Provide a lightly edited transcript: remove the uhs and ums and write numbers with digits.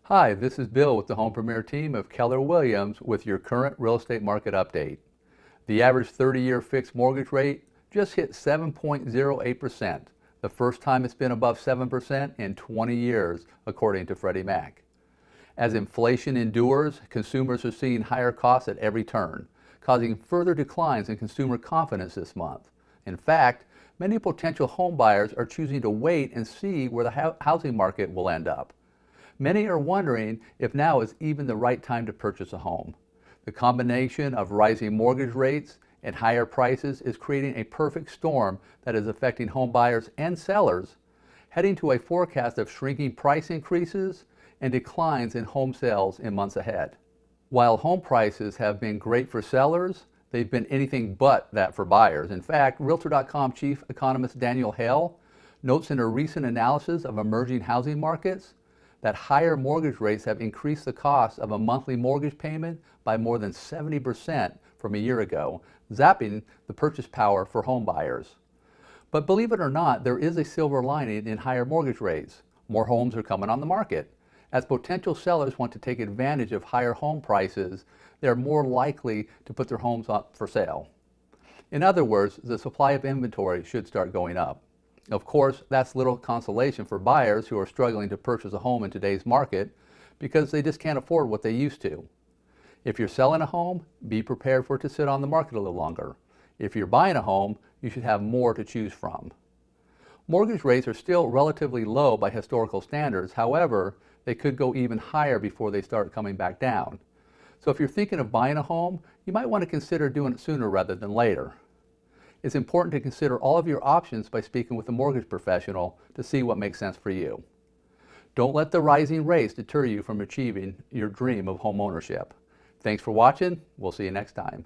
Hi, this is Bill with the Home Premier team of Keller Williams with your current real estate market update. The average 30-year fixed mortgage rate just hit 7.08%, the first time it's been above 7% in 20 years, according to Freddie Mac. As inflation endures, consumers are seeing higher costs at every turn, causing further declines in consumer confidence this month. In fact, many potential home buyers are choosing to wait and see where the housing market will end up. Many are wondering if now is even the right time to purchase a home. The combination of rising mortgage rates and higher prices is creating a perfect storm that is affecting home buyers and sellers, heading to a forecast of shrinking price increases and declines in home sales in months ahead. While home prices have been great for sellers, they've been anything but that for buyers. In fact, Realtor.com chief economist Daniel Hale notes in a recent analysis of emerging housing markets that higher mortgage rates have increased the cost of a monthly mortgage payment by more than 70% from a year ago, zapping the purchase power for home buyers. But believe it or not, there is a silver lining in higher mortgage rates. More homes are coming on the market. As potential sellers want to take advantage of higher home prices, they are more likely to put their homes up for sale. In other words, the supply of inventory should start going up. Of course, that's little consolation for buyers who are struggling to purchase a home in today's market because they just can't afford what they used to. If you're selling a home, be prepared for it to sit on the market a little longer. If you're buying a home, you should have more to choose from. Mortgage rates are still relatively low by historical standards. However, they could go even higher before they start coming back down. So if you're thinking of buying a home, you might want to consider doing it sooner rather than later. It's important to consider all of your options by speaking with a mortgage professional to see what makes sense for you. Don't let the rising rates deter you from achieving your dream of home ownership. Thanks for watching. We'll see you next time.